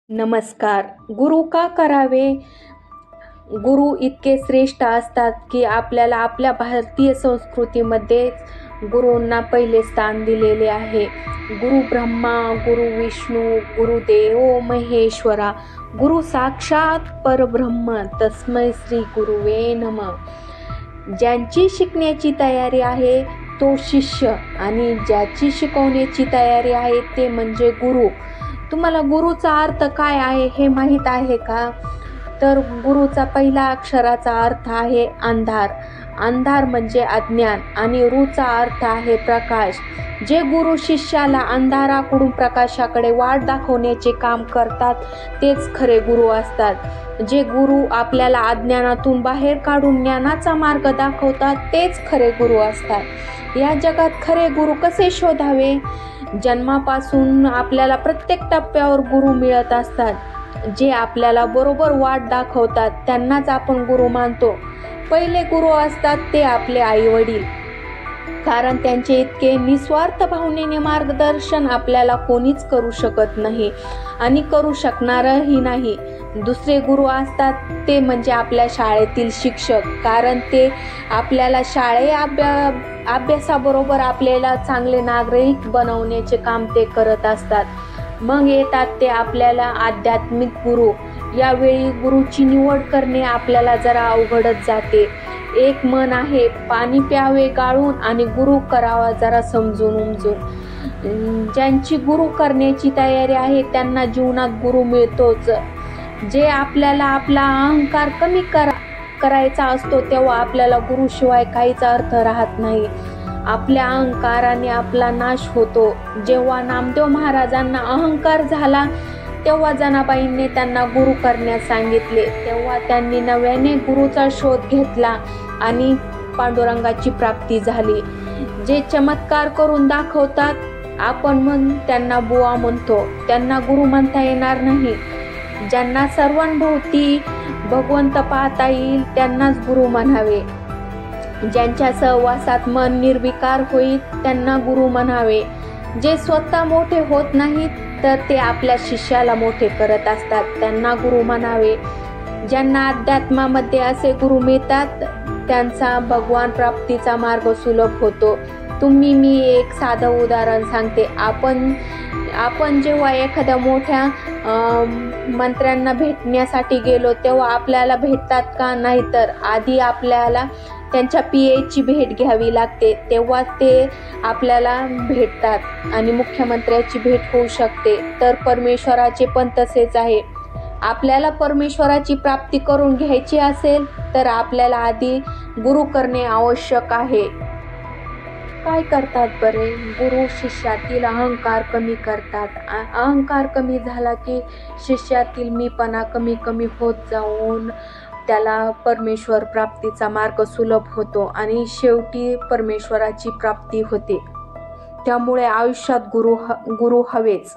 नमस्कार. गुरु का करावे? गुरु इतके श्रेष्ठ असतात की आपल्याला आपल्या भारतीय संस्कृतीमध्ये गुरूंना पहिले स्थान दिलेले आहे. गुरु ब्रह्मा, गुरु विष्णू, गुरुदेव महेश्वरा, गुरु साक्षात परब्रह्म, तस्मै श्री गुरुवे नमः. ज्यांची शिकण्याची तयारी आहे तो शिष्य आणि ज्याची शिकवण्याची तयारी आहे ते म्हणजे गुरु. तुम्हाला गुरुचा अर्थ काय आहे हे माहीत आहे का? तर गुरुचा पहिला अक्षराचा अर्थ आहे अंधार. अंधार म्हणजे अज्ञान आणि रूचा अर्थ आहे प्रकाश. जे गुरु शिष्याला अंधाराकडून प्रकाशाकडे वाट दाखवण्याचे काम करतात तेच खरे गुरु असतात. जे गुरु आपल्याला अज्ञानातून बाहेर काढून ज्ञानाचा मार्ग दाखवतात तेच खरे गुरु असतात. या जगात खरे गुरु कसे शोधावे? जन्मापासून आपल्याला प्रत्येक टप्प्यावर गुरु मिळत असतात. जे आपल्याला बरोबर वाट दाखवतात त्यांनाच आपण गुरु मानतो. पहिले गुरु असतात ते आपले आई वडील, कारण त्यांचे इतके निस्वार्थ भावनेने मार्गदर्शन आपल्याला कोणीच करू शकत नाही आणि करू शकणारही नाही. दुसरे गुरु असतात ते म्हणजे आपल्या शाळेतील शिक्षक, कारण ते आपल्याला शाळेय अभ्यासाबरोबर आपल्याला चांगले नागरिक बनवण्याचे काम ते करत असतात. मग येतात ते आपल्याला आध्यात्मिक गुरु. यावेळी गुरुची निवड करणे आपल्याला जरा अवघडच जाते. एक मन आहे, पाणी प्यावे गाळून आणि गुरु करावा जरा समजून उमजून. ज्यांची गुरु करण्याची तयारी आहे त्यांना जीवनात गुरु मिळतोच. जे आपल्याला आपला अहंकार कमी करायचा असतो तेव्हा आपल्याला गुरुशिवाय काहीच अर्थ राहत नाही. आपल्या अहंकाराने आपला नाश होतो. जेव्हा नामदेव महाराजांना अहंकार झाला तेव्हा जनाबाईंनी त्यांना गुरु करण्यास सांगितले. तेव्हा त्यांनी नव्याने गुरुचा शोध घेतला आणि पांडुरंगाची प्राप्ती झाली. जे चमत्कार करून दाखवतात आपण मग त्यांना बुवा म्हणतो, त्यांना गुरु म्हणता येणार नाही. ज्यांना सर्वांभोवती भगवंत पाहता येईल त्यांनाच गुरु म्हणावे. ज्यांच्या सहवासात मन निर्विकार होईल त्यांना गुरु म्हणावे. जे स्वतः मोठे होत नाहीत तर ते आपल्या शिष्याला मोठे करत असतात त्यांना गुरु म्हणावे. ज्यांना अध्यात्मामध्ये असे गुरु मिळतात त्यांचा भगवान प्राप्तीचा मार्ग सुलभ होतो. मी एक साधं उदाहरण सांगते. आपण जेव्हा एखाद्या मोठ्या मंत्र्यांना भेटण्यासाठी गेलो तेव्हा आपल्याला भेटतात का? नाही, तर आधी आपल्याला त्यांच्या PAची भेट घ्यावी लागते, तेव्हा ते आपल्याला भेटतात आणि मुख्यमंत्र्याची भेट होऊ शकते. तर परमेश्वराचे पण तसेच आहे. आपल्याला परमेश्वराची प्राप्ती करून घ्यायची असेल तर आपल्याला आधी गुरु करणे आवश्यक आहे. काय करतात बरे? गुरु शिष्यातील अहंकार कमी करतात. अहंकार कमी झाला की शिष्यातील मीपणा कमी होत जाऊन त्याला परमेश्वर प्राप्तीचा मार्ग सुलभ होतो आणि शेवटी परमेश्वराची प्राप्ती होते. त्यामुळे आयुष्यात गुरु हवेच.